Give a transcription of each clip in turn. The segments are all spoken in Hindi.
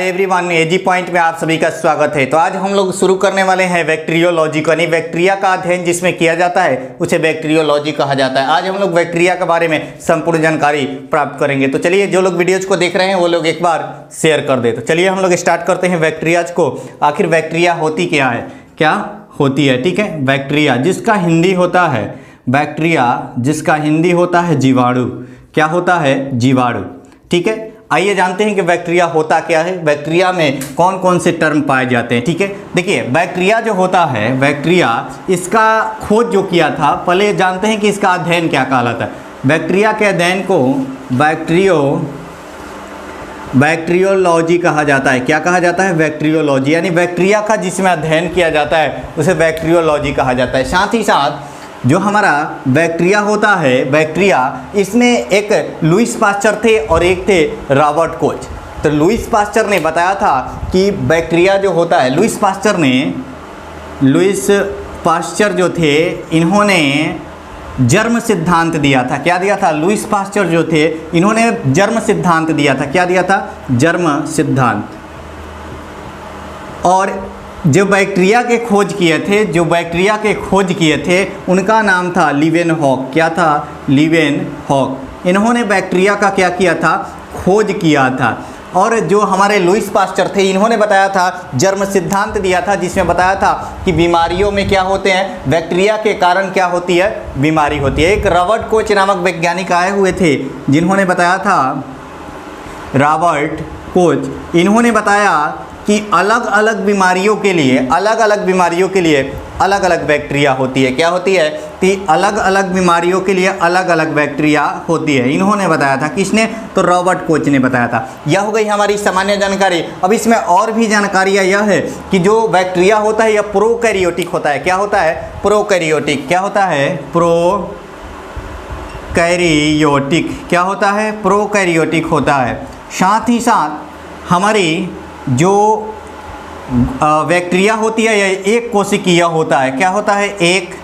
हाय एवरीवन, एजी पॉइंट में आप सभी का स्वागत है। तो आज हम लोग शुरू करने वाले हैं बैक्टीरियोलॉजी को, यानी बैक्टीरिया का अध्ययन जिसमें किया जाता है उसे बैक्टीरियोलॉजी कहा जाता है। आज हम लोग बैक्टीरिया के बारे में संपूर्ण जानकारी प्राप्त करेंगे। तो चलिए, जो लोग वीडियोज को देख रहे हैं वो लोग एक बार शेयर कर दे। तो चलिए हम लोग स्टार्ट करते हैं बैक्टीरियाज को। आखिर बैक्टीरिया होती क्या है, क्या होती है, ठीक है। बैक्टीरिया जिसका हिंदी होता है, बैक्टीरिया जिसका हिंदी होता है जीवाणु, क्या होता है, जीवाणु, ठीक है। आइए जानते हैं कि बैक्टीरिया होता क्या है, बैक्टीरिया में कौन कौन से टर्म पाए जाते हैं, ठीक है। देखिए, बैक्टीरिया जो होता है, बैक्टीरिया इसका खोज जो किया था, पहले जानते हैं कि इसका अध्ययन क्या कहलाता है। बैक्टीरिया के अध्ययन को बैक्टीरियोलॉजी कहा जाता है। क्या कहा जाता है, बैक्टीरियोलॉजी, यानी बैक्टीरिया का जिसमें अध्ययन किया जाता है उसे बैक्टीरियोलॉजी कहा जाता है। साथ ही साथ जो हमारा बैक्टीरिया होता है, बैक्टीरिया इसमें एक लुईस पास्चर थे और एक थे रॉबर्ट कोच। तो लुईस पास्चर ने बताया था कि बैक्टीरिया जो होता है, लुईस पास्चर जो थे, इन्होंने जर्म सिद्धांत दिया था। क्या दिया था, लुईस पास्चर जो थे इन्होंने जर्म सिद्धांत दिया था। क्या दिया था, जर्म सिद्धांत। और जो बैक्टीरिया के खोज किए थे उनका नाम था लीवेनहॉक। क्या था, लीवेनहॉक। इन्होंने बैक्टीरिया का क्या किया था, खोज किया था। और जो हमारे लुईस पास्चर थे, इन्होंने बताया था, जर्म सिद्धांत दिया था जिसमें बताया था कि बीमारियों में क्या होते हैं, बैक्टीरिया के कारण क्या होती है, बीमारी होती है। एक रॉबर्ट कोच नामक वैज्ञानिक आए हुए थे जिन्होंने बताया था, रॉबर्ट कोच, इन्होंने बताया कि अलग अलग बीमारियों के लिए अलग अलग बैक्टीरिया होती है। क्या होती है कि अलग अलग बीमारियों के लिए अलग अलग बैक्टीरिया होती है। इन्होंने बताया था, किसने, तो रॉबर्ट कोच ने बताया था। यह हो गई हमारी सामान्य जानकारी। अब इसमें और भी जानकारियाँ यह है कि जो बैक्टीरिया होता है यह प्रोकैरियोटिक होता है। क्या होता है, प्रोकैरियोटिक। क्या होता है, प्रोकैरियोटिक। क्या होता है, प्रोकैरियोटिक होता है। साथ ही साथ हमारी जो बैक्टीरिया होती है यह एक कोशिकीय होता है। क्या होता है, एक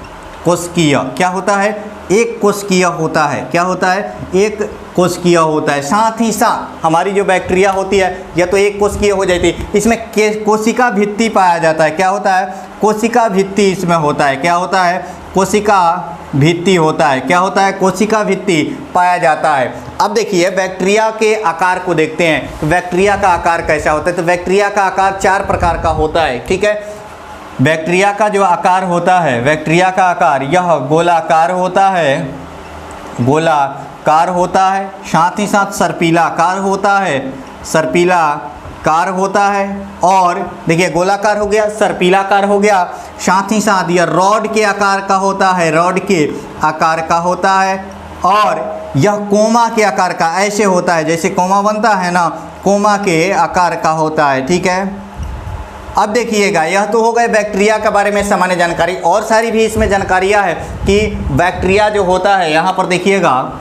कोशिकीय। क्या होता है, एक कोशिकीय होता है। क्या होता है, एक कोशिकीय होता है। साथ ही साथ हमारी जो बैक्टीरिया होती है यह तो एक कोशिकीय हो जाती है, इसमें कोशिका भित्ति पाया जाता है। क्या होता है, कोशिका भित्ति इसमें होता है। क्या होता है, कोशिका भित्ति होता है। क्या होता है, कोशिका भित्ति पाया जाता है। अब देखिए, बैक्टीरिया के आकार को देखते हैं। तो बैक्टीरिया का आकार कैसा होता है, तो बैक्टीरिया का आकार 4 प्रकार का होता है, ठीक है। बैक्टीरिया का जो आकार होता है, बैक्टीरिया का आकार यह गोलाकार होता है, गोलाकार होता है। साथ ही साथ सर्पिलाकार होता है, सर्पिलाकार होता है। और देखिए, गोलाकार हो गया, सर्पिलाकार हो गया। साथ ही साथ यह रॉड के आकार का होता है, रॉड के आकार का होता है। और यह कोमा के आकार का, ऐसे होता है जैसे कोमा बनता है ना, कोमा के आकार का होता है, ठीक है। अब देखिएगा, यह तो हो गए बैक्टीरिया के बारे में सामान्य जानकारी। और सारी भी इसमें जानकारियाँ है कि बैक्टीरिया जो होता है, यहाँ पर देखिएगा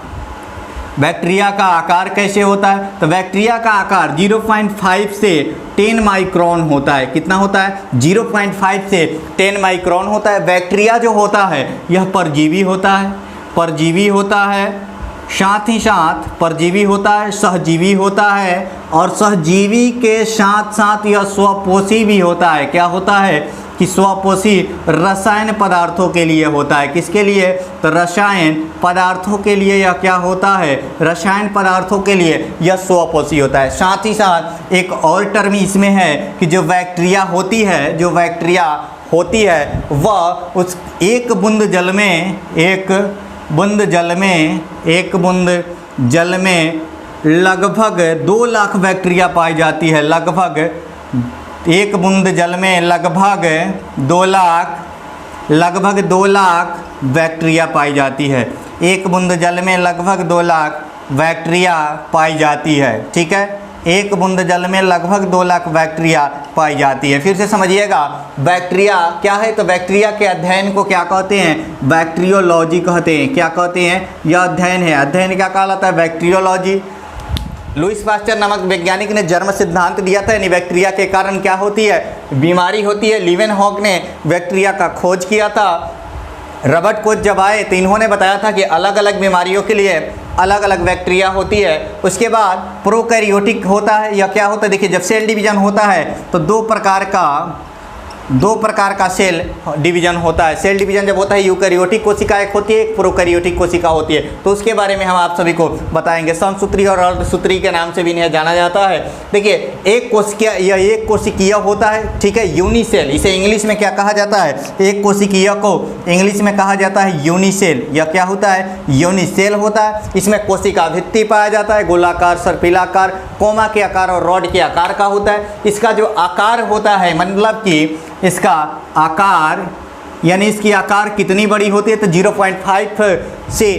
बैक्टीरिया का आकार कैसे होता है। तो बैक्टीरिया का आकार 0.5 से 10 माइक्रोन होता है। कितना होता है, 0.5 से 10 माइक्रोन होता है। बैक्टीरिया जो होता है यह परजीवी होता है, परजीवी होता है। साथ ही साथ परजीवी होता है, सहजीवी होता है। और सहजीवी के साथ साथ यह स्वपोषी भी होता है। क्या होता है कि स्वपोषी रसायन पदार्थों के लिए होता है। किसके लिए, तो रसायन पदार्थों के लिए यह क्या होता है, रसायन पदार्थों के लिए यह स्वपोषी होता है। साथ ही साथ एक और टर्म इसमें है कि जो बैक्टीरिया होती है, जो बैक्टीरिया होती है वह उस एक बूंद जल में लगभग 2 लाख बैक्टीरिया पाई जाती है। लगभग एक बूंद जल में लगभग 2 लाख बैक्टीरिया पाई जाती है। एक बूंद जल में लगभग 2 लाख बैक्टीरिया पाई जाती है, ठीक है। एक बूंद जल में लगभग 2 लाख बैक्टीरिया पाई जाती है। फिर से समझिएगा, बैक्टीरिया क्या है, तो बैक्टीरिया के अध्ययन को क्या कहते हैं, बैक्टीरियोलॉजी कहते हैं। क्या कहते हैं, यह अध्ययन है। अध्ययन क्या कहलाता है, बैक्टीरियोलॉजी। लुईस पास्चर नामक वैज्ञानिक ने जर्म सिद्धांत दिया था, यानी बैक्टीरिया के कारण क्या होती है, बीमारी होती है। लीवेनहॉक ने बैक्टीरिया का खोज किया था। रॉबर्ट कोच जब आए तो इन्होंने बताया था कि अलग अलग बीमारियों के लिए अलग अलग बैक्टीरिया होती है। उसके बाद प्रोकैरियोटिक होता है, या क्या होता है, देखिए जब सेल डिवीजन होता है तो दो प्रकार का सेल डिवीजन होता है। सेल डिवीजन जब होता है, यूकैरियोटिक कोशिका एक होती है, एक प्रोकैरियोटिक कोशिका होती है। तो उसके बारे में हम आप सभी को बताएंगे। समसूत्री और अर्धसूत्री के नाम से भी इन्हें जाना जाता है। देखिए एक कोशिकीय होता है, ठीक है, यूनिसेल। इसे इंग्लिश में क्या कहा जाता है, एक कोशिकीय को इंग्लिश में कहा जाता है यूनिसेल। यह क्या होता है, यूनिसेल होता है। इसमें कोशिका भित्ति पाया जाता है, गोलाकार, सर्पिलाकार, कोमा के आकार और रॉड के आकार का होता है। इसका जो आकार होता है, मतलब कि इसका आकार, यानी इसकी आकार कितनी बड़ी होती है, तो 0.5 से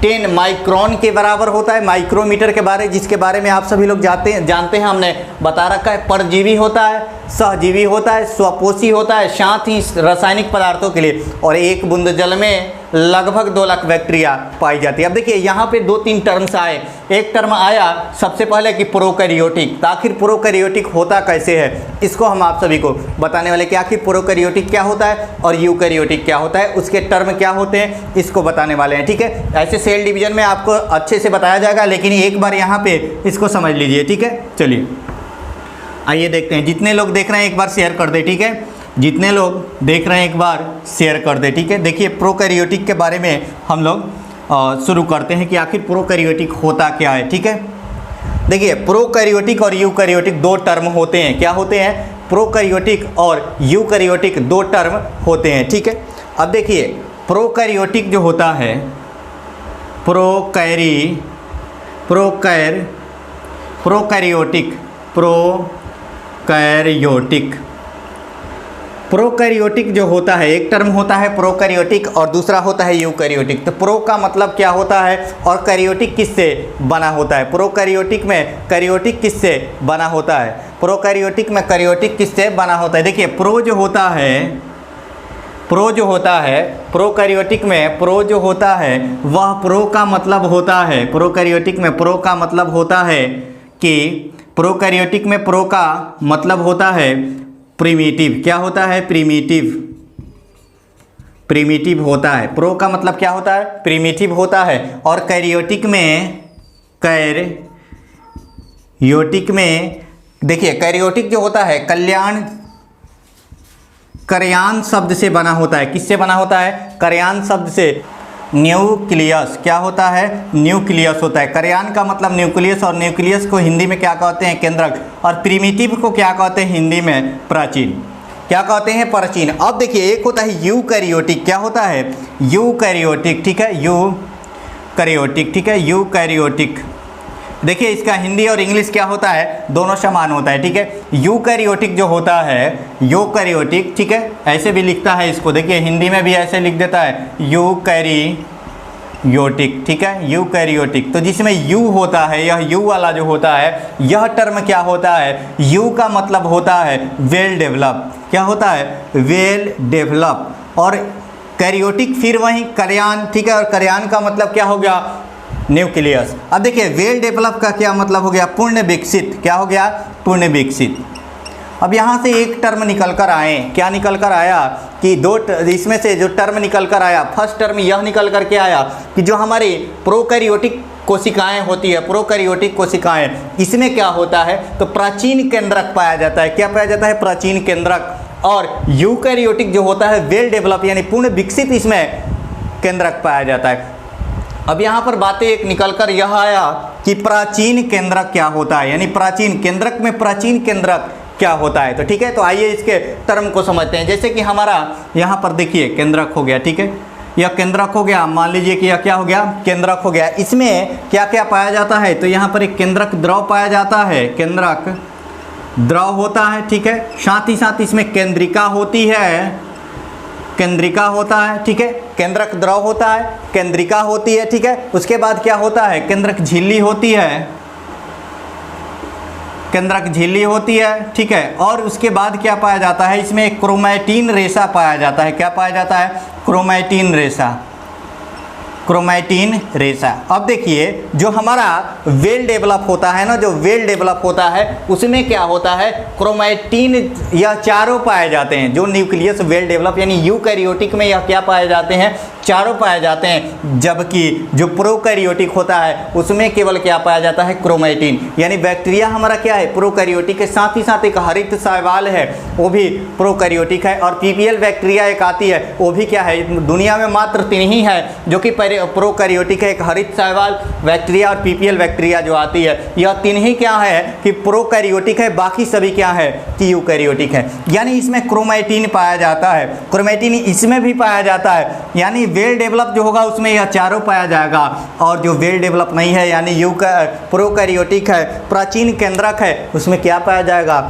10 माइक्रोन के बराबर होता है। माइक्रोमीटर के बारे, जिसके बारे में आप सभी लोग जानते हैं, हमने बता रखा है। परजीवी होता है, सहजीवी होता है, स्वपोषी होता है, साथ ही रासायनिक पदार्थों के लिए, और एक बूंद जल में लगभग 2 लाख बैक्टीरिया पाई जाती है। अब देखिए यहाँ पे 2-3 टर्म्स आए। एक टर्म आया सबसे पहले कि प्रोकैरियोटिक। तो आखिर प्रोकैरियोटिक होता कैसे है, इसको हम आप सभी को बताने वाले कि आखिर प्रोकैरियोटिक क्या होता है और यूकैरियोटिक क्या होता है, उसके टर्म क्या होते हैं, इसको बताने वाले हैं। ठीक है, ऐसे सेल डिवीजन में आपको अच्छे से बताया जाएगा, लेकिन एक बार यहाँ पे इसको समझ लीजिए। ठीक है, चलिए आइए देखते हैं। जितने लोग देख रहे हैं एक बार शेयर कर दे, ठीक है, जितने लोग देख रहे हैं एक बार शेयर कर दे। ठीक है, देखिए प्रोकैरियोटिक के बारे में हम लोग शुरू करते हैं कि आखिर प्रोकैरियोटिक होता क्या है। ठीक है, देखिए प्रोकैरियोटिक और यूकैरियोटिक 2 टर्म होते हैं। क्या होते हैं, प्रोकैरियोटिक और यूकैरियोटिक 2 टर्म होते हैं। ठीक है, अब देखिए प्रोकैरियोटिक जो होता है, प्रोकैरियोटिक जो होता है, एक टर्म होता है प्रोकैरियोटिक और दूसरा होता है यूकैरियोटिक। तो प्रो का मतलब क्या होता है और कैरियोटिक किससे बना होता है। प्रोकैरियोटिक में कैरियोटिक किससे बना होता है, प्रोकैरियोटिक में कैरियोटिक किससे बना होता है। देखिए प्रो जो होता है प्रोकैरियोटिक में प्रो जो होता है वह प्रो का मतलब होता है, प्रोकैरियोटिक में प्रो का मतलब होता है कि प्रोकैरियोटिक में प्रो का मतलब होता है प्रिमिटिव। क्या होता है, प्रिमिटिव होता है। प्रो का मतलब क्या होता है, प्रिमिटिव होता है। और कैरियोटिक में देखिए कैरियोटिक जो होता है करयान शब्द से बना होता है। किससे बना होता है, करयान शब्द से। न्यूक्लियस क्या होता है, न्यूक्लियस होता है। करयान का मतलब न्यूक्लियस, और न्यूक्लियस को हिंदी में क्या कहते हैं, केंद्रक। और प्रिमिटिव को क्या कहते हैं हिंदी में, प्राचीन। क्या कहते हैं, प्राचीन। अब देखिए एक होता है यूकैरियोटिक। क्या होता है, यूकैरियोटिक। ठीक है, यूकैरियोटिक। ठीक है, यूकैरियोटिक। देखिए इसका हिंदी और इंग्लिश क्या होता है, दोनों समान होता है। ठीक है, यूकैरियोटिक जो होता है, यूकैरियोटिक, ठीक है, ऐसे भी लिखता है इसको। देखिए हिंदी में भी ऐसे लिख देता है यूकैरियोटिक। ठीक है, यूकैरियोटिक। तो जिसमें यू होता है, यह यू वाला जो होता है, यह टर्म क्या होता है, यू का मतलब होता है वेल डेवलप। क्या होता है, वेल डेवलप। और कैरियोटिक फिर वही करयान। ठीक है, और करयान का मतलब क्या हो गया, न्यूक्लियस। अब देखिए वेल डेवलप का क्या मतलब हो गया, पूर्ण विकसित। क्या हो गया, पूर्ण विकसित। अब यहाँ से एक टर्म निकल कर आए, क्या निकल कर आया कि इसमें से जो टर्म निकल कर आया, फर्स्ट टर्म यह निकल कर के आया कि जो हमारी प्रोकैरियोटिक कोशिकाएं होती है, प्रोकैरियोटिक कोशिकाएं, इसमें क्या होता है, तो प्राचीन केंद्रक पाया जाता है। क्या पाया जाता है, प्राचीन केंद्रक। और यूकैरियोटिक जो होता है वेल डेवलप यानी पूर्ण विकसित, इसमें केंद्रक पाया जाता है। अब यहाँ पर बातें एक निकल कर यह आया कि प्राचीन केंद्रक क्या होता है, यानी प्राचीन केंद्रक में प्राचीन केंद्रक क्या होता है। तो ठीक है, तो आइए इसके टर्म को समझते हैं। जैसे कि हमारा यहाँ पर देखिए केंद्रक हो गया। ठीक है, यह केंद्रक हो गया। मान लीजिए कि यह क्या हो गया, केंद्रक हो गया। इसमें क्या क्या पाया जाता है, तो यहाँ पर एक केंद्रक द्रव पाया जाता है, केंद्रक द्रव होता है। ठीक है, साथ ही साथ इसमें केंद्रिका होती है, केंद्रिका होता है। ठीक है, केंद्रक द्रव होता है, केंद्रिका होती है। ठीक है, उसके बाद क्या होता है, केंद्रक झिल्ली होती है, केंद्रक झिल्ली होती है। ठीक है, और उसके बाद क्या पाया जाता है, इसमें एक क्रोमैटिन रेशा पाया जाता है। क्या पाया जाता है, क्रोमैटिन रेशा, क्रोमैटिन रेशा। अब देखिए जो हमारा वेल डेवलप होता है ना, जो वेल डेवलप होता है उसमें क्या होता है, क्रोमैटिन यह चारों पाए जाते हैं। जो न्यूक्लियस वेल डेवलप यानी यूकैरियोटिक में यह क्या पाए जाते हैं, चारों पाए जाते हैं, जबकि जो प्रोकैरियोटिक होता है उसमें केवल क्या पाया जाता है, क्रोमैटिन। यानी बैक्टीरिया हमारा क्या है, प्रोकैरियोटिक के साथ ही साथ एक हरित शैवाल है वो भी प्रोकैरियोटिक है। और पीपीएल बैक्टीरिया एक आती है वो भी क्या है, दुनिया में मात्र 3 ही है जो कि प्रोकैरियोटिक है, एक हरित शैवाल बैक्टीरिया और पीपीएल बैक्टीरिया जो आती है। यह 3 ही क्या है कि प्रोकैरियोटिक है, बाकी सभी क्या है कि यूकैरियोटिक है। यानी इसमें क्रोमैटिन पाया जाता है, क्रोमैटिन इसमें भी पाया जाता है। यानी वेल डेवलप जो होगा उसमें यह चारों पाया जाएगा, और जो वेल डेवलप नहीं है यानी प्रोकैरियोटिक है, प्राचीन केंद्रक है, उसमें क्या पाया जाएगा,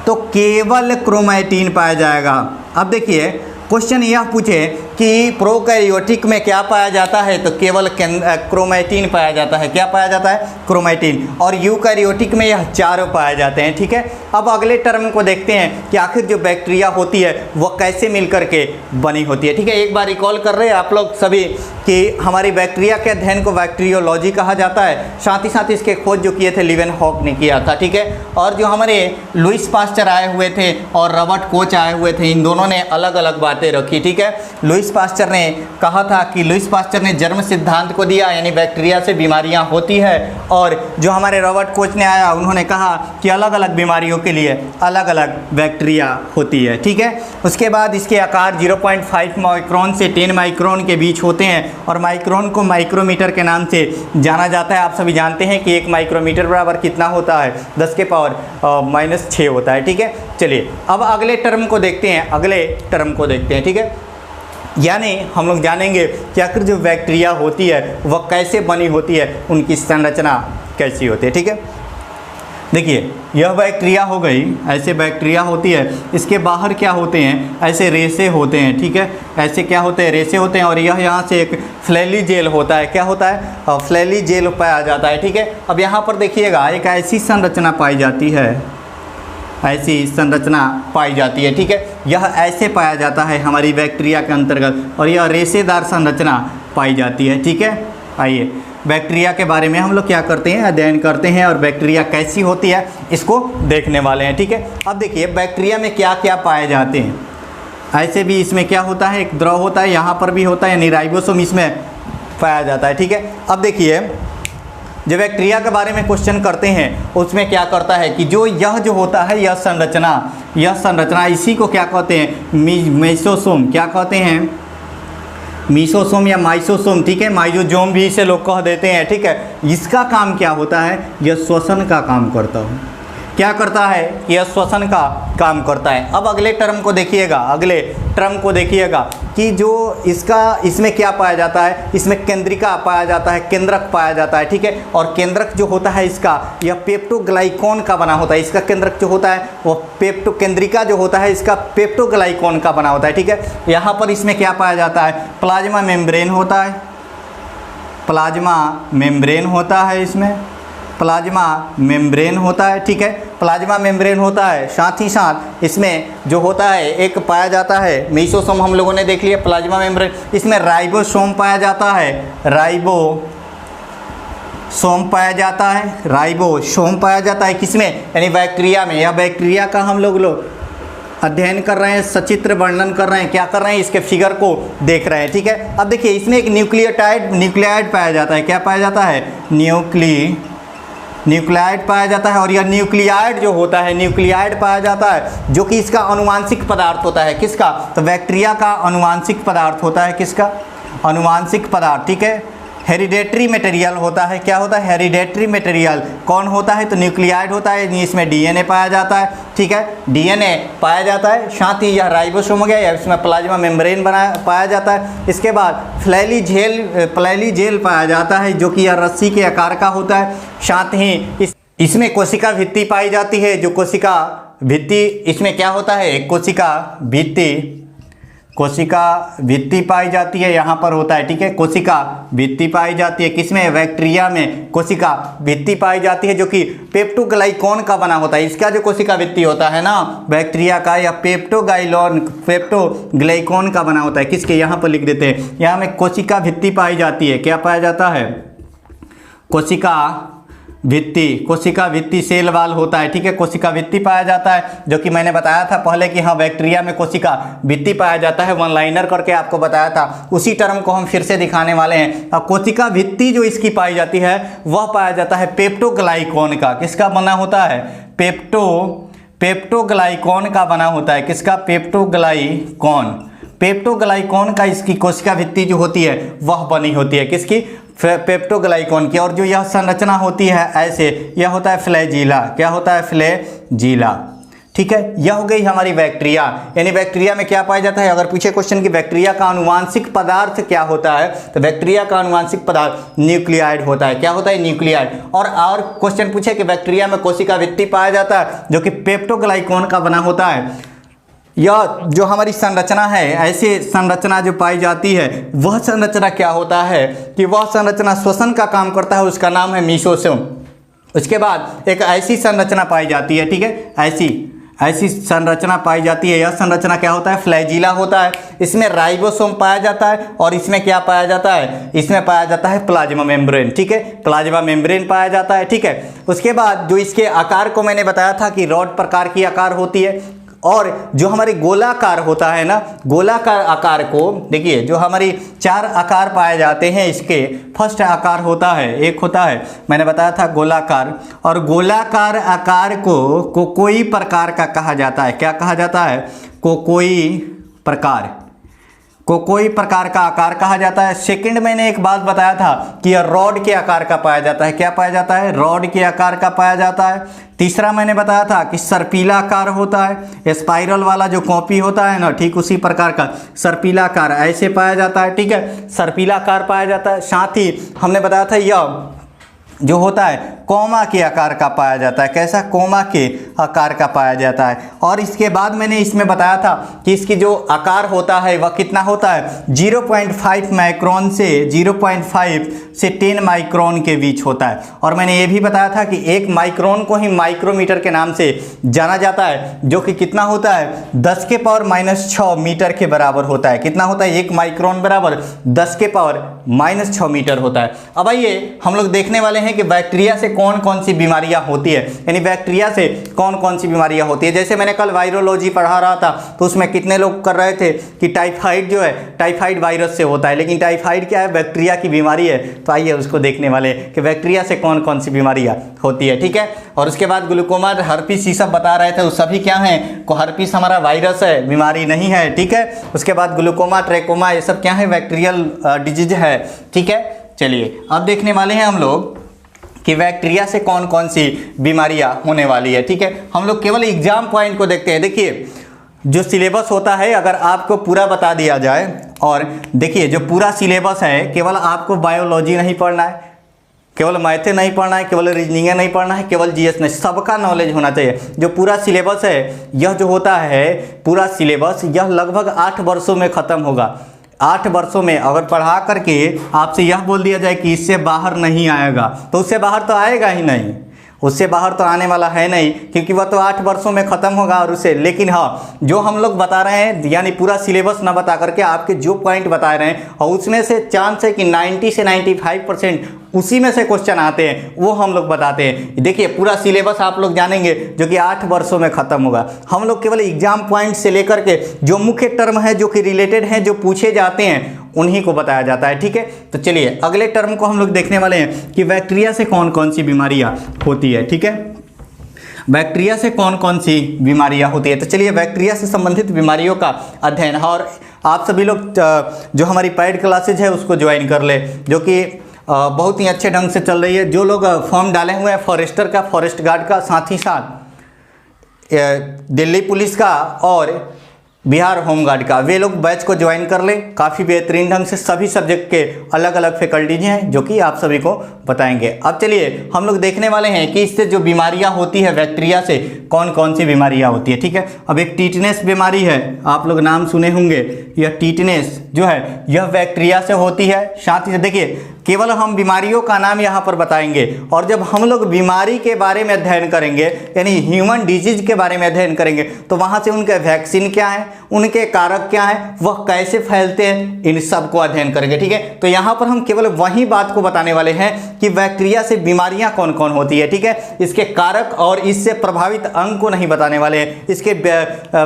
तो केवल क्रोमैटिन पाया जाएगा। अब देखिए क्वेश्चन यह पूछे कि प्रोकैरियोटिक में क्या पाया जाता है, तो केवल क्रोमैटिन पाया जाता है। क्या पाया जाता है, क्रोमैटिन। और यूकैरियोटिक में यह चारों पाए जाते हैं। ठीक है, अब अगले टर्म को देखते हैं कि आखिर जो बैक्टीरिया होती है वह कैसे मिलकर के बनी होती है। ठीक है, एक बार रिकॉल कर रहे हैं आप लोग सभी कि हमारी बैक्टीरिया के अध्ययन को बैक्टीरियोलॉजी कहा जाता है। साथ ही साथ इसके खोज जो किए थे लीवेनहॉक ने किया था। ठीक है, और जो हमारे लुईस पास्चर आए हुए थे और रॉबर्ट कोच आए हुए थे, इन दोनों ने अलग अलग बातें रखी। ठीक है, लुईस पास्चर ने कहा था कि लुईस पास्चर ने जर्म सिद्धांत को दिया, यानी बैक्टीरिया से बीमारियां होती है। और जो हमारे रॉबर्ट कोच ने आया उन्होंने कहा कि अलग अलग बीमारियों के लिए अलग अलग बैक्टीरिया होती है। ठीक है, उसके बाद इसके आकार 0.5 माइक्रोन से 10 माइक्रोन के बीच होते हैं, और माइक्रोन को माइक्रोमीटर के नाम से जाना जाता है। आप सभी जानते हैं कि 1 माइक्रोमीटर बराबर कितना होता है, 10 के पावर -6 होता है। ठीक है, चलिए अब अगले टर्म को देखते हैं। ठीक है, यानी हम लोग जानेंगे कि आखिर जो बैक्टीरिया होती है वह कैसे बनी होती है, उनकी संरचना कैसी होती है। ठीक है, देखिए यह बैक्टीरिया हो गई, ऐसे बैक्टीरिया होती है, इसके बाहर क्या होते हैं, ऐसे रेसे होते हैं। ठीक है, ऐसे क्या होते हैं, रेसे होते हैं, और यह यहाँ से एक फ्लैली जेल होता है। क्या होता है, फ्लैली जेल पाया जाता है। ठीक है, अब यहाँ पर देखिएगा एक ऐसी संरचना पाई जाती है, ऐसी संरचना पाई जाती है। ठीक है, यह ऐसे पाया जाता है हमारी बैक्टीरिया के अंतर्गत, और यह रेसेदार संरचना पाई जाती है। ठीक है, आइए बैक्टीरिया के बारे में हम लोग क्या करते हैं, अध्ययन करते हैं, और बैक्टीरिया कैसी होती है इसको देखने वाले हैं। ठीक है, अब देखिए बैक्टीरिया में क्या क्या पाए जाते हैं। ऐसे भी इसमें क्या होता है, एक द्रव होता है, यहाँ पर भी होता है, यानी राइबोसोम इसमें पाया जाता है। ठीक है, अब देखिए जब बैक्टीरिया के बारे में क्वेश्चन करते हैं उसमें क्या करता है कि यह जो होता है यह संरचना इसी को क्या कहते हैं, मेसोसोम। क्या कहते हैं, मीसोसोम या माइसोसोम। ठीक है, माइजोजोम भी इसे लोग कह देते हैं। ठीक है, इसका काम क्या होता है, यह श्वसन का काम करता है। क्या करता है, यह श्वसन का काम करता है। अब अगले टर्म को देखिएगा कि जो इसमें क्या पाया जाता है, इसमें केंद्रिका पाया जाता है, केंद्रक पाया जाता है। ठीक है, और केंद्रक जो होता है इसका, यह पेप्टोग्लाइकोन का बना होता है। इसका केंद्रक जो होता है वो केंद्रिका जो होता है इसका पेप्टोग्लाइकोन का बना होता है। ठीक है, यहाँ पर इसमें क्या पाया जाता है, प्लाज्मा मेम्ब्रेन होता है, इसमें प्लाज्मा मेम्ब्रेन होता है। ठीक है, प्लाज्मा मेम्ब्रेन होता है, साथ ही साथ इसमें जो होता है एक पाया जाता है मेसोसोम, हम लोगों ने देख लिया, प्लाज्मा मेम्ब्रेन, इसमें राइबोसोम पाया जाता है, राइबोसोम पाया जाता है किसमें, यानी बैक्टीरिया में। यह बैक्टीरिया का हम लोग अध्ययन कर रहे हैं, सचित्र वर्णन कर रहे हैं, क्या कर रहे हैं, इसके फिगर को देख रहे हैं। ठीक है, अब देखिए इसमें एक न्यूक्लियाइड पाया जाता है। क्या पाया जाता है, न्यूक्लियाइड पाया जाता है, और यह न्यूक्लियाइड जो होता है, न्यूक्लियाइड पाया जाता है जो कि इसका अनुवांशिक पदार्थ होता है। किसका, तो बैक्टीरिया का अनुवांशिक पदार्थ होता है। किसका, अनुवांशिक पदार्थ। ठीक है, हेरिडेटरी मटेरियल होता है। क्या होता है, हेरिडेटरी मटेरियल कौन होता है, तो न्यूक्लियाइड होता है, इसमें डीएनए पाया जाता है। ठीक है, डीएनए पाया जाता है, साथ ही यह राइबोसोम हो गया, या इसमें प्लाज्मा मेम्ब्रेन पाया जाता है। इसके बाद फ्लैली जेल पाया जाता है जो कि यह रस्सी के आकार का होता है। साथ ही इसमें कोशिका भित्ति पाई जाती है, जो कोशिका भित्ति इसमें क्या होता है, कोशिका भित्ति पाई जाती है, यहाँ पर होता है। ठीक है, कोशिका भित्ति पाई जाती है, किसमें, बैक्टीरिया में कोशिका भित्ति पाई जाती है जो कि पेप्टोग्लाइकोन का बना होता है। इसका जो कोशिका भित्ति होता है ना बैक्टीरिया का, या पेप्टोग्लाइकोन का बना होता है। किसके, यहाँ पर लिख देते हैं, यहाँ में कोशिका भित्ति पाई जाती है। क्या पाया जाता है, कोशिका भित्ति, कोशिका भित्ति सेल वाल होता है, ठीक है। कोशिका भित्ति पाया जाता है, जो कि मैंने बताया था पहले कि हाँ बैक्टीरिया में कोशिका भित्ति पाया जाता है, वन लाइनर करके आपको बताया था। उसी टर्म को हम फिर से दिखाने वाले हैं। अब कोशिका भित्ति जो इसकी पाई जाती है वह पाया जाता है पेप्टोग्लाइकॉन का। किसका बना होता है? पेप्टोग्लाइकॉन का बना होता है। किसका? पेप्टोग्लाइकॉन का इसकी कोशिका भित्ति जो होती है वह बनी होती है। किसकी? पेप्टोग्लाइकॉन की। और जो यह संरचना होती है ऐसे, यह होता है फ्लैजीला। क्या होता है? फ्लैजीला, ठीक है। यह हो गई हमारी बैक्टीरिया। यानी बैक्टीरिया में क्या पाया जाता है? अगर पूछे क्वेश्चन कि बैक्टीरिया का आनुवांशिक पदार्थ क्या होता है, तो बैक्टीरिया का आनुवांशिक पदार्थ न्यूक्लियाइड होता है। क्या होता है? न्यूक्लियाइड। और क्वेश्चन पूछे कि बैक्टीरिया में कोशिका भित्ति पाया जाता है जो कि पेप्टोग्लाइकॉन का बना होता है। यह जो हमारी संरचना है, ऐसे संरचना जो पाई जाती है वह संरचना क्या होता है कि वह संरचना श्वसन का काम करता है, उसका नाम है मीसोसोम। उसके बाद एक ऐसी संरचना पाई जाती है, ठीक है, ऐसी संरचना पाई जाती है। यह संरचना क्या होता है? फ्लैजीला होता है। इसमें राइबोसोम पाया जाता है और इसमें क्या पाया जाता है? इसमें पाया जाता है प्लाज्मा मेम्ब्रेन, ठीक है, प्लाज्मा मेम्ब्रेन पाया जाता है, ठीक है। उसके बाद जो इसके आकार को मैंने बताया था कि रॉड प्रकार की आकार होती है, और जो हमारे गोलाकार होता है ना, गोलाकार आकार को देखिए, जो हमारी 4 आकार पाए जाते हैं इसके। फर्स्ट आकार होता है, एक होता है मैंने बताया था गोलाकार, और गोलाकार आकार को कोई प्रकार का कहा जाता है। क्या कहा जाता है? कोई प्रकार का आकार कहा जाता है। सेकंड मैंने एक बात बताया था कि यह रॉड के आकार का पाया जाता है। क्या पाया जाता है? रॉड के आकार का पाया जाता है। तीसरा मैंने बताया था कि सर्पीला आकार होता है। स्पाइरल वाला जो कॉपी होता है ना, ठीक उसी प्रकार का सर्पीला आकार ऐसे पाया जाता है, ठीक है, सर्पीला आकार पाया जाता है। साथ ही हमने बताया था यह जो होता है कोमा के आकार का पाया जाता है। कैसा? कोमा के आकार का पाया जाता है। और इसके बाद मैंने इसमें बताया था कि इसकी जो आकार होता है वह कितना होता है? 0.5 माइक्रोन से 0.5 से 10 माइक्रोन के बीच होता है। और मैंने ये भी बताया था कि 1 माइक्रोन को ही माइक्रोमीटर के नाम से जाना जाता है, जो कि कितना होता है? 10 के पावर -6 मीटर के बराबर होता है। कितना होता है? 1 माइक्रोन बराबर 10 के पावर -6 मीटर होता है। अब आइए हम लोग देखने वाले हैं कि बैक्टीरिया से कौन कौन सी बीमारियां होती है, यानी बैक्टीरिया से कौन कौन सी बीमारियां होती है। जैसे मैंने कल वायरोलॉजी पढ़ा रहा था तो उसमें कितने लोग कर रहे थे कि टाइफाइड जो है टाइफाइड वायरस से होता है, लेकिन टाइफाइड क्या है? बैक्टीरिया की बीमारी है। तो आइए उसको देखने वाले कि बैक्टीरिया से कौन कौन सी बीमारियां होती है, ठीक है। और उसके बाद ग्लूकोमा, हर्पीस, ये सब बता रहे थे, वो सभी क्या हैं? हर्पीस हमारा वायरस है, बीमारी नहीं है, ठीक है। उसके बाद ग्लूकोमा, ट्रैकोमा, ये सब क्या है? बैक्टीरियल डिजीज है, ठीक है। चलिए अब देखने वाले हैं हम लोग कि बैक्टीरिया से कौन कौन सी बीमारियां होने वाली है, ठीक है। हम लोग केवल एग्जाम पॉइंट को देखते हैं। देखिए जो सिलेबस होता है, अगर आपको पूरा बता दिया जाए, और देखिए जो पूरा सिलेबस है, केवल आपको बायोलॉजी नहीं पढ़ना है, केवल मैथे नहीं पढ़ना है, केवल रीजनिंग नहीं पढ़ना है, केवल जीएस नहीं, सबका नॉलेज होना चाहिए। जो पूरा सिलेबस है, यह जो होता है पूरा सिलेबस, यह लगभग 8 वर्षों में ख़त्म होगा। 8 वर्षों में अगर पढ़ा करके आपसे यह बोल दिया जाए कि इससे बाहर नहीं आएगा, तो उससे बाहर तो आएगा ही नहीं, उससे बाहर तो आने वाला है नहीं, क्योंकि वह तो 8 वर्षों में ख़त्म होगा और उसे। लेकिन हाँ, जो हम लोग बता रहे हैं, यानी पूरा सिलेबस ना बता करके आपके जो पॉइंट बता रहे हैं, और उसमें से चांस है कि 90 से 95% उसी में से क्वेश्चन आते हैं, वो हम लोग बताते हैं। देखिए पूरा सिलेबस आप लोग जानेंगे जो कि 8 वर्षों में ख़त्म होगा। हम लोग केवल एग्जाम पॉइंट से लेकर के जो मुख्य टर्म है, जो कि रिलेटेड हैं, जो पूछे जाते हैं, उन्हीं को बताया जाता है, ठीक है। तो चलिए अगले टर्म को हम लोग देखने वाले हैं कि बैक्टीरिया से कौन कौन सी बीमारियां होती है, ठीक है। बैक्टीरिया से कौन कौन सी बीमारियां होती है, तो चलिए बैक्टीरिया से संबंधित बीमारियों का अध्ययन। और आप सभी लोग जो हमारी पेड क्लासेज है उसको ज्वाइन कर ले, जो कि बहुत ही अच्छे ढंग से चल रही है। जो लोग फॉर्म डाले हुए हैं फॉरेस्टर का, फॉरेस्ट गार्ड का, साथ ही साथ दिल्ली पुलिस का और बिहार होमगार्ड का, वे लोग बैच को ज्वाइन कर ले। काफ़ी बेहतरीन ढंग से सभी सब्जेक्ट के अलग अलग फैकल्टीज हैं जो कि आप सभी को बताएंगे। अब चलिए हम लोग देखने वाले हैं कि इससे जो बीमारियां होती है बैक्टीरिया से, कौन कौन सी बीमारियां होती है, ठीक है। अब एक टीटनेस बीमारी है, आप लोग नाम सुने होंगे। यह टीटनेस जो है यह बैक्टीरिया से होती है। साथ ही देखिए केवल हम बीमारियों का नाम यहाँ पर बताएंगे, और जब हम लोग बीमारी के बारे में अध्ययन करेंगे, यानी ह्यूमन डिजीज के बारे में अध्ययन करेंगे, तो वहाँ से उनके वैक्सीन क्या है, उनके कारक क्या हैं, वह कैसे फैलते हैं, इन सब को अध्ययन करेंगे। ठीक है, तो यहाँ पर हम केवल वही बात को बताने वाले हैं कि बैक्टीरिया से बीमारियां कौन कौन होती है। ठीक है, इसके कारक और इससे प्रभावित अंग को नहीं बताने वाले हैं। इसके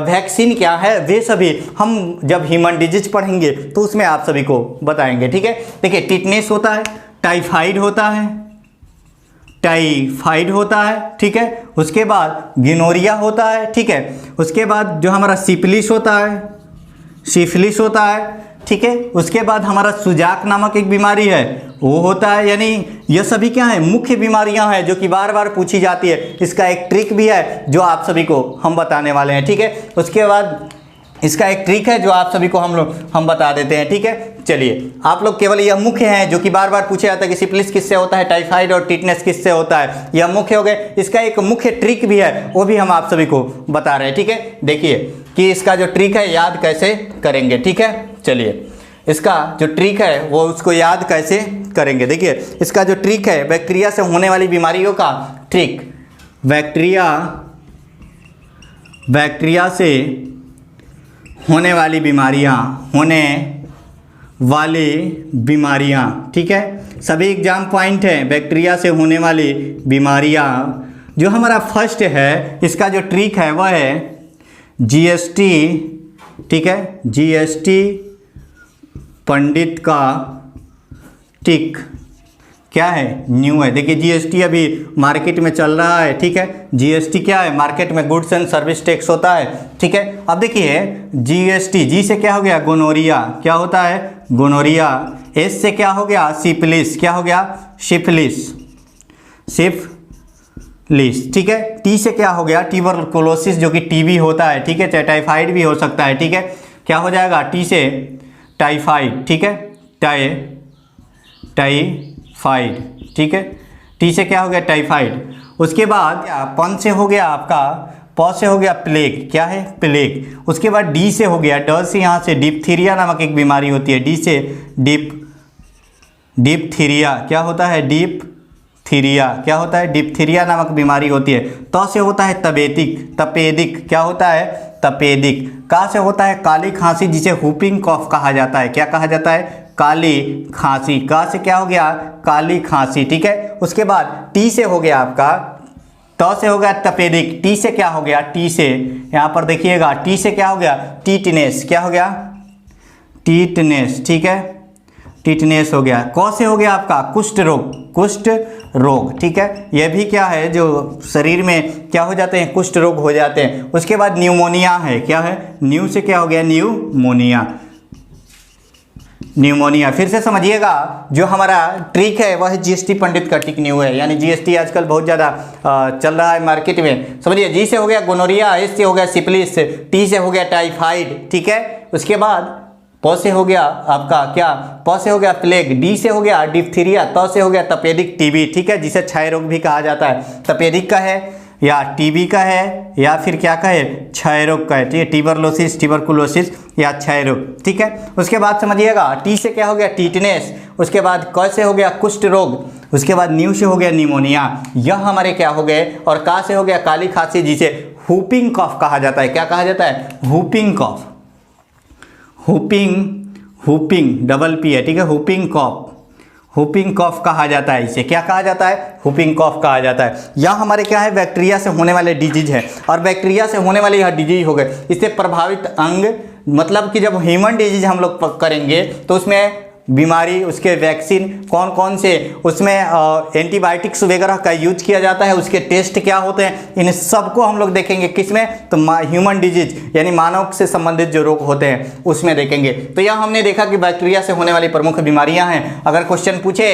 वैक्सीन क्या है वे सभी हम जब ह्यूमन डिजीज पढ़ेंगे तो उसमें आप सभी को बताएंगे। ठीक है, देखिए टिटनेस होता है, टाइफाइड होता है, टाइफाइड होता है। ठीक है, उसके बाद गिनोरिया होता है। ठीक है, उसके बाद जो हमारा सिफिलिस होता है, सिफिलिस होता है। ठीक है, उसके बाद हमारा सुजाक नामक एक बीमारी है वो होता है। यानी ये सभी क्या है, मुख्य बीमारियां हैं जो कि बार बार पूछी जाती है। इसका एक ट्रिक भी है जो आप सभी को हम बताने वाले हैं। ठीक है, उसके बाद इसका एक ट्रिक है जो आप सभी को हम बता देते हैं। ठीक है, चलिए आप लोग केवल यह मुख्य हैं जो कि बार बार पूछा जाता है कि सिफिलिस किससे होता है, टाइफाइड और टिटनेस किससे होता है, यह मुख्य हो गए। इसका एक मुख्य ट्रिक भी है वो भी हम आप सभी को बता रहे हैं। ठीक है, देखिए कि इसका जो ट्रिक है याद कैसे करेंगे। ठीक है, चलिए इसका जो ट्रिक है वो उसको याद कैसे करेंगे। देखिए इसका जो ट्रिक है, बैक्टीरिया से होने वाली बीमारियों का ट्रिक, बैक्टीरिया से होने वाली बीमारियां। ठीक है, सभी एग्जाम पॉइंट हैं। बैक्टीरिया से होने वाली बीमारियां, जो हमारा फर्स्ट है इसका जो ट्रिक है वह है जीएसटी। ठीक है, जीएसटी पंडित का टिक क्या है, न्यू है। देखिए जीएसटी अभी मार्केट में चल रहा है। ठीक है, जीएसटी क्या है, मार्केट में गुड्स एंड सर्विस टैक्स होता है। ठीक है, अब देखिए जीएसटी, जी से क्या हो गया, गोनोरिया, क्या होता है, गोनोरिया। एस से क्या हो गया, सिफिलिस, क्या हो गया, सिफिलिस, सिफिलिस। ठीक है, टी से क्या हो गया, ट्यूबरकुलोसिस जो कि टीबी होता है। ठीक है, चाहे टाइफाइड भी हो सकता है। ठीक है, क्या हो जाएगा, टी से टाइफाइड। ठीक है, टाइफाइड। ठीक है, टी से क्या हो गया, टाइफाइड। उसके बाद पन से हो गया आपका, प से हो गया प्लेग, क्या है, प्लेग। उसके बाद डी से हो गया, ड से यहाँ से डिप्थीरिया नामक एक बीमारी होती है। डी से डिप्थीरिया, क्या होता है, डिप्थीरिया, क्या होता है, डिप्थीरिया नामक बीमारी होती है। त से होता है तपेदिक, क्या होता है, तपेदिक। का से होता है काली खांसी जिसे हुपिंग कॉफ कहा जाता है। क्या कहा जाता है, काली खांसी। का से क्या हो गया, काली खांसी। ठीक है, उसके बाद टी से हो गया आपका, त से हो गया तपेदिक। टी से क्या हो गया, टी से यहाँ पर देखिएगा, टी से क्या हो गया, टीटनेस, क्या हो गया, टीटनेस। ठीक है, टीटनेस हो गया। क से हो गया आपका कुष्ठ रोग। ठीक है, यह भी क्या है जो शरीर में क्या हो जाते हैं, कुष्ठ रोग हो जाते हैं। उसके बाद न्यूमोनिया है, क्या है, न्यू से क्या हो गया, न्यूमोनिया। फिर से समझिएगा, जो हमारा ट्रिक है वह जीएसटी पंडित का टिक न्यू है। यानी जीएसटी आजकल बहुत ज़्यादा चल रहा है मार्केट में। समझिए, जी से हो गया गोनोरिया, एस से हो गया सिफिलिस, टी से हो गया टाइफाइड। ठीक है, उसके बाद प से हो गया आपका क्या, प से हो गया प्लेग, डी से हो गया डिप्थीरिया, त से हो गया तपेदिक टीबी। ठीक है, जिसे क्षय रोग भी कहा जाता है। तपेदिक का है या टीबी का है या फिर क्या का है, क्षय रोग का है। ठीक है, ट्यूबरकुलोसिस या क्षय रोग। ठीक है, उसके बाद समझिएगा, टी से क्या हो गया, टीटनेस। उसके बाद क से हो गया कुष्ठ रोग। उसके बाद न्यू से हो गया निमोनिया। यह हमारे क्या हो गए, और का से हो गया काली खांसी जिसे हुपिंग कॉफ कहा जाता है। क्या कहा जाता है, हुपिंग कॉफ, हुपिंग डबल पी है। ठीक है, हुपिंग कॉफ कहा जाता है। इसे क्या कहा जाता है, हुपिंग कॉफ कहा जाता है। यह हमारे क्या है, बैक्टीरिया से होने वाले डिजीज है। और बैक्टीरिया से होने वाले यह डिजीज हो गए, इससे प्रभावित अंग, मतलब कि जब ह्यूमन डिजीज हम लोग करेंगे तो उसमें बीमारी, उसके वैक्सीन कौन कौन से, उसमें एंटीबायोटिक्स वगैरह का यूज किया जाता है, उसके टेस्ट क्या होते हैं, इन सबको हम लोग देखेंगे। किसमें, तो ह्यूमन डिजीज यानी मानव से संबंधित जो रोग होते हैं उसमें देखेंगे। तो यह हमने देखा कि बैक्टीरिया से होने वाली प्रमुख बीमारियां हैं। अगर क्वेश्चन पूछे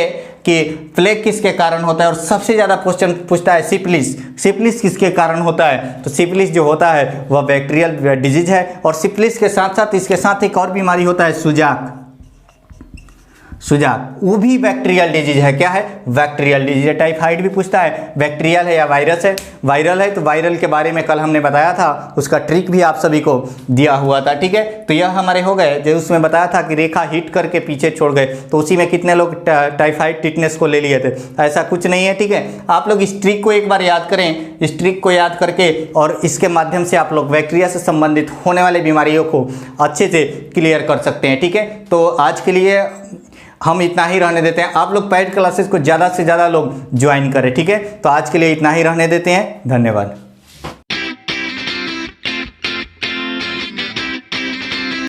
कि प्लेग किसके कारण होता है, और सबसे ज़्यादा क्वेश्चन पूछता है सिफिलिस किसके कारण होता है, तो सिफिलिस जो होता है वह बैक्टीरियल डिजीज है। और सिफिलिस के साथ साथ इसके साथ एक और बीमारी होता है, सुजाक, वो भी बैक्टीरियल डिजीज है। क्या है? बैक्टीरियल डिजीज है। टाइफाइड भी पूछता है बैक्टीरियल है या वायरस है। वायरल है तो वायरल के बारे में कल हमने बताया था, उसका ट्रिक भी आप सभी को दिया हुआ था। ठीक है, तो यह हमारे हो गए जो उसमें बताया था कि रेखा हिट करके पीछे छोड़ गए, तो उसी में कितने लोग टाइफाइड टिटनेस को ले लिए थे। ऐसा कुछ नहीं है। ठीक है, आप लोग इस ट्रिक को एक बार याद करें, इस ट्रिक को याद करके और इसके माध्यम से आप लोग बैक्टीरिया से संबंधित होने वाली बीमारियों को अच्छे से क्लियर कर सकते हैं। ठीक है, तो आज के लिए हम इतना ही रहने देते हैं। आप लोग पेड क्लासेस को ज़्यादा से ज़्यादा लोग ज्वाइन करें। ठीक है, तो आज के लिए इतना ही रहने देते हैं। धन्यवाद।